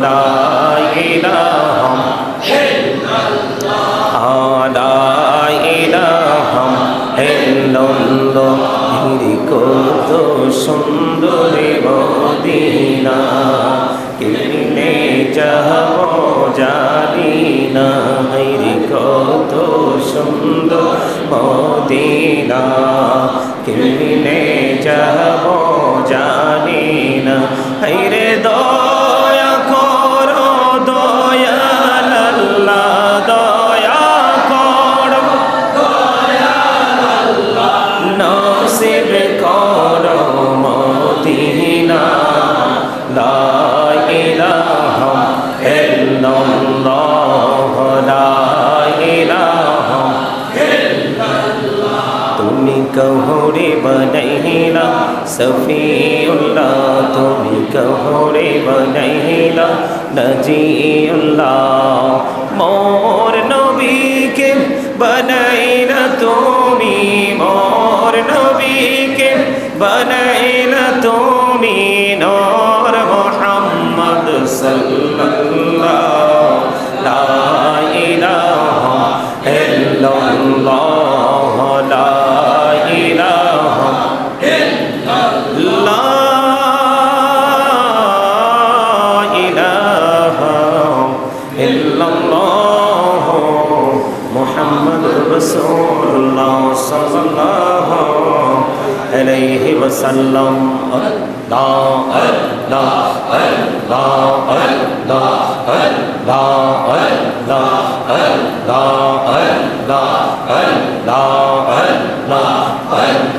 লা ইলাহা ইল্লাল্লাহ লা ইলাহা ইল্লাল্লাহ কত সুন্দর মদিনা কেমনে যাব জানি না কত সুন্দর মদিনা কেমনে যাব জানি না রে দয়া করো দয়াল আল্লাহ দয়া করো দয়াল আল্লাহ নসিব করো মদিনা লা ইলাহা ইল্লাল্লাহ লা ইলাহা ইল্লাল্লাহ তুমি কহরে বনাইলা সফিউল্লাহ তুমি কহরে বনাইলা নজিউল্লাহ মোর নবীকে বনাইলা তুমি মোর নবীকে বনাইলা তুমি নূর মুহাম্মদ সাল্লাল্লাহু লা ইলাহা ইল্লাল্লাহ লা ইলাহা ইল্লাল্লাহ ইলাহা ইল্লাল্লাহ মুহাম্মাদুর রাসূলুল্লাহ সাল্লাল্লাহু আলাইহি ওয়াসাল্লাম আল্লাহ আল্লাহ আল্লাহ আল্লাহ আল্লাহ আল্লাহ আল্লাহ আল্লাহ আল্লাহ আল্লাহ আল্লাহ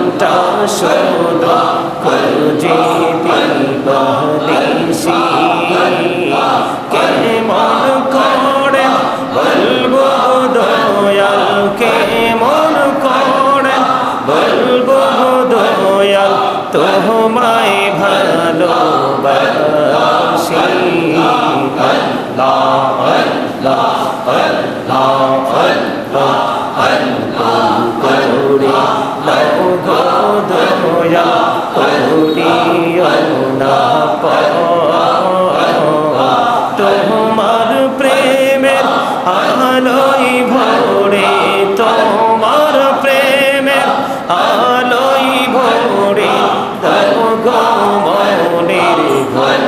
মনটা সদা করজে দিবানিসি কেমন করে বলবো দয়াল কেমন করে বলবো দয়াল তোমায় ভালোবাসি আল্লাহ আল্লাহ আল্লাহ আল্লাহ আল্লাহ করে লাও গো দয়া করিও না তোমার প্রেমের আলোয় ভরে তোমার প্রেমের আলোয় ভরে দাও গো মনের ঘর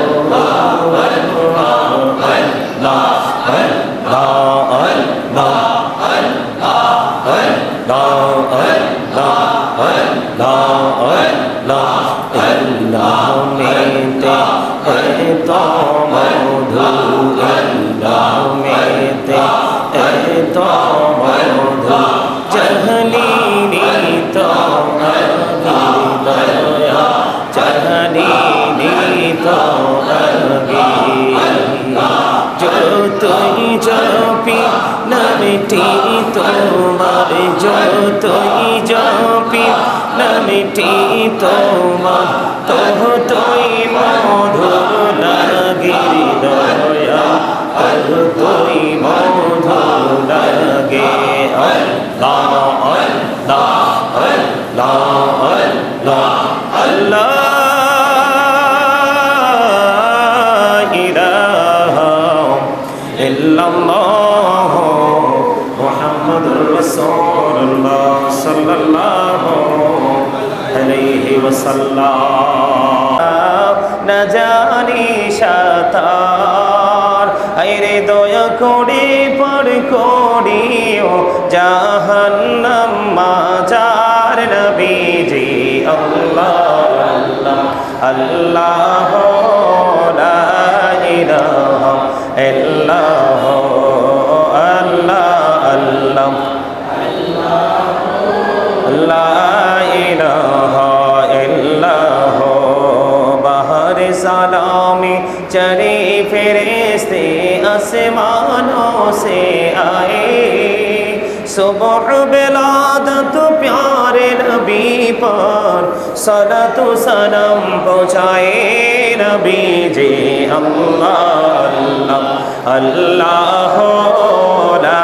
যতই জপি নামটি তোমার যতই জপি নামটি তোমার ততই মধুর লাগে দয়া ততই মধুর লাগে আল্লাহ আল্লাহ আল্লাহ আল্লাহ আল্লাহ ইল্লাল্লাহ মুহাম্মাদুর রাসূলুল্লাহ সাল্লাল্লাহু আলাইহি ওয়াসাল্লাম না জানি সাতার আইরে দয়া করে পার করিও জাহান্নাম মাজার নবীজি আল্লাহ আল্লাহ লা ইলাহা ইল্লাল্লাহ আল্লাহ আল্লাহ লা ইলাহা ইল্লাল্লাহ বাহর সালামি चढ़े फरिश्ते आसमानों से आए सुबह बिलादत प्यारे नबी पर सलात सलाम पहुँचाए नबी जी अल्लाह अल्लाह ला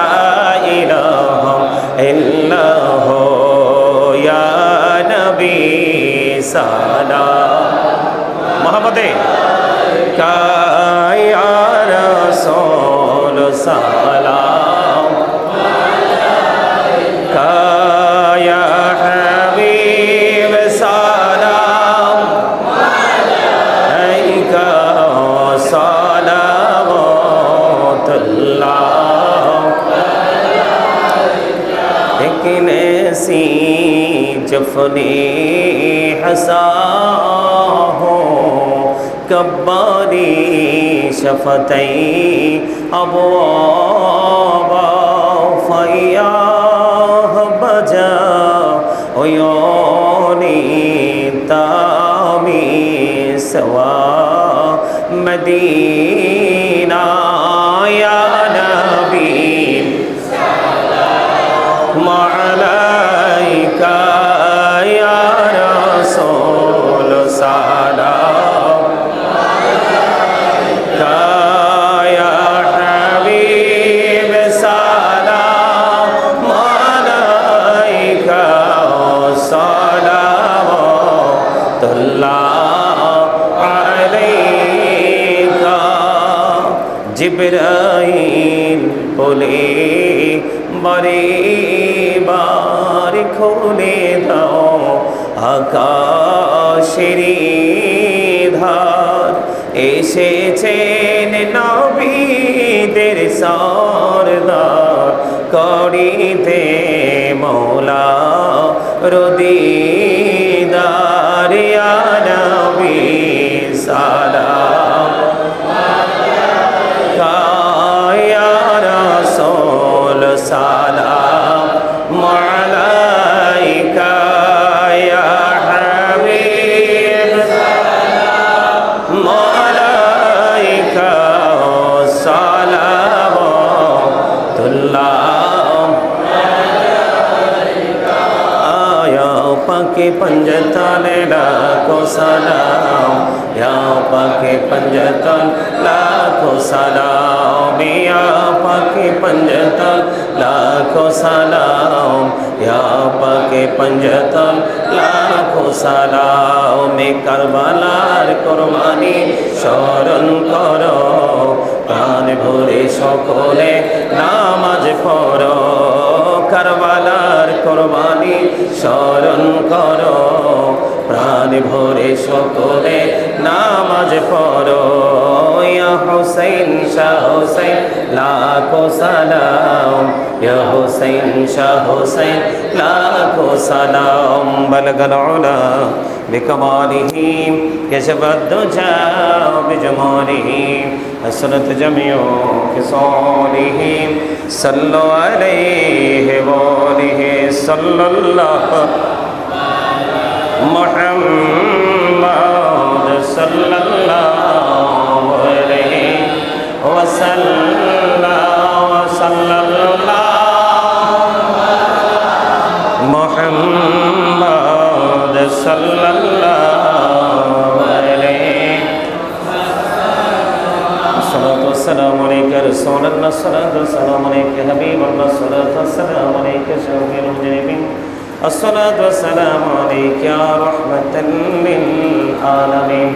इलाहा इल्लल्लाह या नबी सलाम मोहम्मद या रसूल सलाम या हबीब सलाम अलैका सलावतुल्लाह एक ऐसी जफने हसा हो कब्बारी शफतई अबवाबा फयाह बजा ओयोनी तामी सवा मदीना या नबी सलाम अलैका या रसूल सलाम या हबीब सलाम अलैका सलावतुल्लाह अलैका जिब्राइल बोले बारे बार खोले दाओ আকাশেরি ধার এসেছেন নবীদের সরদার করিতে মৌলা রদিদার ইয়া নবী সালাম ইয়া রাসূল সালাম আলাইকা ইয়া হাবিব সালাম আলাইকা সালাওয়াতুল্লাহ আয়া পাকে पंजतन लाखों सलाम या पाके पंजतन लाखों सलाम या पाके पंजतन लाखों सलाम या पाके पंजतन लाखों सलाम में करबलार कुरबानी स्मरण करो प्राण भरे सकले नामाज पढ़ो करबलार कुरबानी स्मरण करो प्राण भरे सकले नामाज पढ़ो या हुसैन शाह हुसैन लाखों सलाम या हुसैन शाह हुसैन लाखों सलाम बलगल उला बिकमालिह कशफ दुजा बिजमालिह हसनत जमियो खिसालिह सल्लु अलैहि व आलिहि सल्लल्लाहु मुहम्मद सल्लल्लाहु अलैहि वसल्लम सल्लल्लाहु मुहम्मद सल्लल्लाहु अलैहि अस्सलातु वस्सलामु अलैका रसूलल्लाह अस्सलातु वस्सलामु अलैका हबीबल्लाह अस्सलातु वस्सलामु अलैका शफीउल मुजरिमीन अस्सलातु वस्सलामु अलैका या रहमतल लिल आलमीन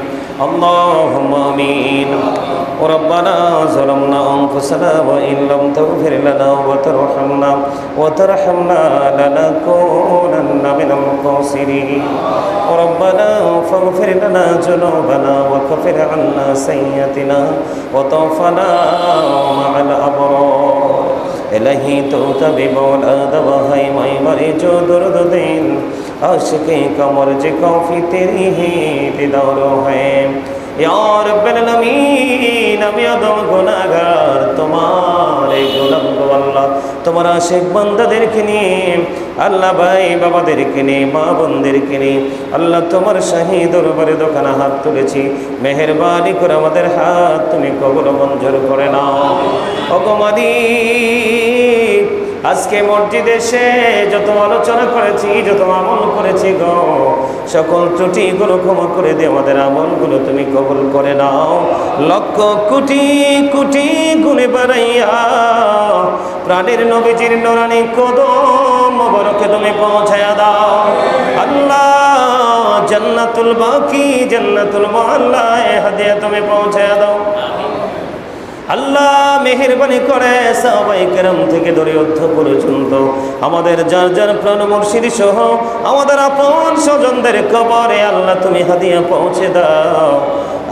اللهم آمين ربنا ظلمنا أنفسنا وإن لم تغفر لنا وترحمنا لنكونن من الخاسرين ربنا فاغفر لنا ذنوبنا وكفر عنا سيئاتنا وتوفنا مع الأبرار إلهي توتبي بولاد وهي ميمري جو درد دين आशिक़े कमर जिको फी तेरी ही दीदारो है या रब्बुल आलमीन আমি আদম গুনাহগার তোমারে গোলাম গো আল্লাহ তোমার আশিক বান্দাদেরকে নিয়ে আল্লাহ ভাই বাবাদেরকে নিয়ে মা বোনদেরকে নিয়ে আল্লাহ তোমার শাহী দরবারে দোকানে হাত তুলেছি মেহেরবানি করে আমাদের হাত তুমি কবুল মঞ্জুর করে নাও ওগো মালিক আজকে মসজিদে এসে যত আলোচনা করেছি যত আমল করেছি গো সকল ত্রুটিগুলো ক্ষমা করে দিয়ে আমাদের আমলগুলো তুমি কবুল করে নাও লক্ষ কোটি কোটি গুণে বাড়াইয়া প্রাণের নবীজির নূরানি কদম মোবারকে তুমি পৌঁছায়া দাও আল্লাহ জান্নাতুল বাকি, জান্নাতুল মুআল্লায় হাদিয়া তুমি পৌঁছে দাও। আল্লাহ মেহেরবানি করে সাহাবায়ে কেরাম থেকে ধরে অর্ধ পর্যন্ত আমাদের যার যার প্রাণ মুর্শিদ সহ আমাদের আপন স্বজনদের কবরে আল্লাহ তুমি হাদিয়া পৌঁছে দাও।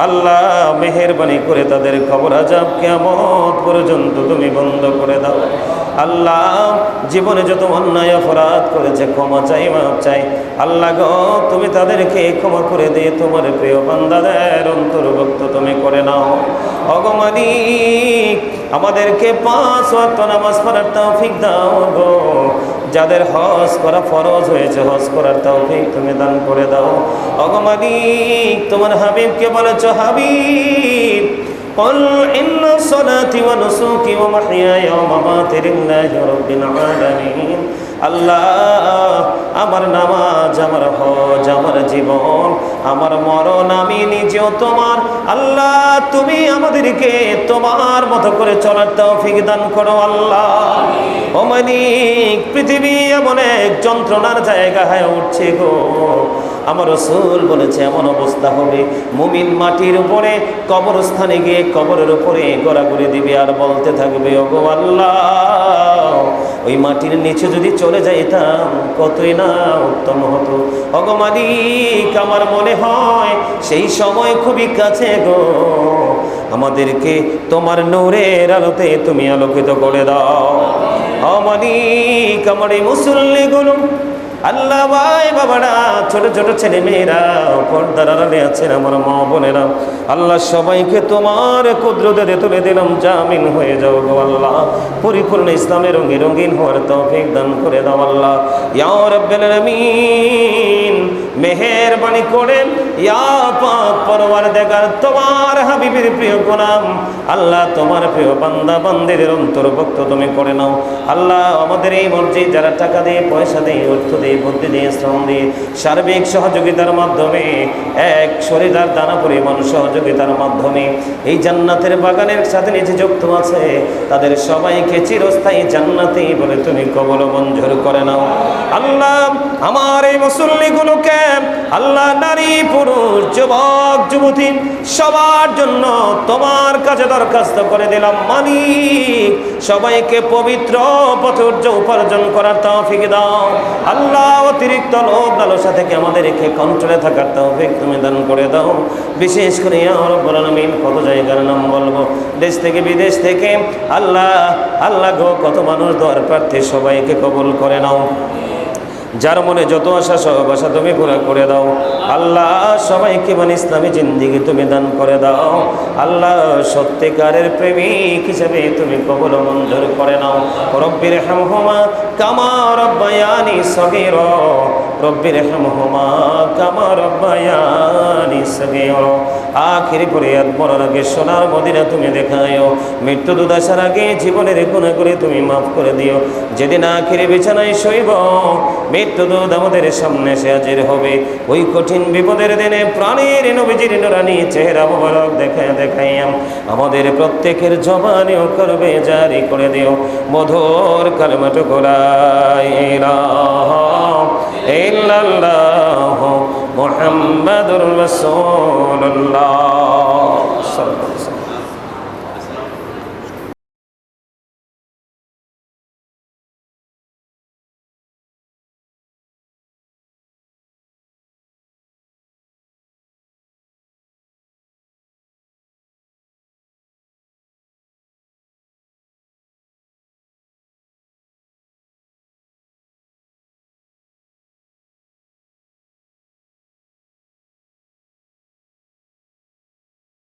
আল্লাহ মেহেরবানি করে তাদের কবর আযাব কিয়ামত পর্যন্ত তুমি বন্ধ করে দাও। আল্লাহ জীবনে যত অন্যায় অপরাধ করেছে ক্ষমা চাই, মাফ চাই। আল্লাহ গো তুমি তাদেরকে ক্ষমা করে দিয়ে তোমার প্রিয় বান্দাদের অন্তর্ভুক্ত তুমি করে নাও। ওগো মালিক আমাদেরকে 5 ওয়াক্ত নামাজ পড়ার তৌফিক দাও গো। যাদের হজ করা ফরজ হয়েছে হজ করার তৌফিক তুমি দান করে দাও। ওগো মালিক তোমার হাবিবকে বলেছো, হাবিব قل إن صلاتي ونسكي ومحياي ومماتي لله رب العالمين। আল্লাহ আমার নামাজ, আমার হজ, আমার জীবন, আমার মরণ আমি নিজেও তোমার। আল্লাহ তুমি আমাদেরকে তোমার মতো করে চলার তৌফিক দান করো আল্লাহ। ও মালিক পৃথিবী এমন এক যন্ত্রণার জায়গা হয়ে উঠছে গো। আমার রাসূল বলেছে এমন অবস্থা হবে মুমিন মাটির উপরে কবরস্থানে গিয়ে কবরের উপরে গড়াগড়ি দিবে আর বলতে থাকবে, ওগো আল্লাহ ওই মাটির নিচে যদি চলে যাইতাম কতই না উত্তম হতো। ওগো মালিক আমার মনে হয় সেই সময় খুবই কাছে গো। আমাদেরকে তোমার নূরের আলোতে তুমি আলোকিত করে দাও। ও মালিক আমার এই মুসল্লিগুলো আল্লাহ ভাই বাবারা ছোট ছোট ছেলে মেয়েরা পর্দার আড়ালে আছেন আমার মা বোনেরা, আল্লাহ সবাইকে তোমার কুদরতে তুলে দিলাম, জামিন হয়ে যাও গো আল্লাহ। পরিপূর্ণ ইসলামের রঙে রঙিন হওয়ার তৌফিক দান করে দাও আল্লাহ। ইয়া রাব্বুল আলামিন মেহেরবানি করে ইয়া পাক পরওয়ারদিগার তোমার হাবিবের প্রিয় গোলাম আল্লাহ তোমার প্রিয় বান্দা বান্দিদের অন্তর্ভুক্ত তুমি করে নাও আল্লাহ। আমাদের এই মসজিদ যারা টাকা দিয়ে, পয়সা দিয়ে, অর্থ দিয়ে, বুদ্ধি দিয়ে, শ্রম দিয়ে, সার্বিক সহযোগিতার মাধ্যমে এক শরীরার দানা পরিমাণ সহযোগিতার মাধ্যমে এই জান্নাতের বাগানের সাথে নিজে যুক্ত আছে, তাদের সবাইকে চিরস্থায়ী জান্নাতে বলে তুমি কবুল মঞ্জুর করে নাও আল্লাহ। আমার এই মুসল্লিগুলোকে আল্লাহ নারী পুরুষ যুবক যুবতী সবার জন্য তোমার কাছে দরখাস্ত করে দিলাম মালিক, সবাইকে পবিত্র পথে উপার্জন করার তৌফিক দাও আল্লাহ। অতিরিক্ত লোভ লালসা থেকে আমাদেরকে কন্ট্রোলে থাকার তৌফিক তুমি দান করে দাও। বিশেষ করে ইয়া রাব্বুল আলামিন কত জায়গার নাম বলবো, দেশ থেকে বিদেশ থেকে আল্লাহ আল্লাহ গো কত মানুষ দোয়ার প্রার্থী, সবাইকে কবুল করে নাও। যার মনে যত আশা সব আশা তুমি পুরা করে দাও আল্লাহ। সবাইকে মানে ইসলামী জিন্দেগি তুমি দান করে দাও আল্লাহ। সত্যিকারের প্রেমিক হিসেবে তুমি কবুল মঞ্জুর করে নাও। রব্বির হামহুমা কামা রব্বায়ানি সগীরা, রব্বির হামহুমা কামা রব্বায়ানি সগীরা। আখিরি ফরিয়াদ মরার আগে সোনার মদিনা তুমি দেখায়ও, মৃত্যু দুদাসার আগে জীবনের গুনাহগুলি তুমি মাফ করে দিও। যেদিন আখিরি বিছানায় শোইব মৃত্যু দুধ আমাদের সামনে এসে হাজির হবে, ওই কঠিন বিপদের দিনে প্রাণের নবীজির নুরানি চেহারা মোবারক দেখাইয়াম আমাদের প্রত্যেকের জবানেও করবে জারি করে দিও মধুর কালেমাটুকু লা ইলাহা ইল্লাল্লাহু মুহাম্মাদুর রাসূলুল্লাহ।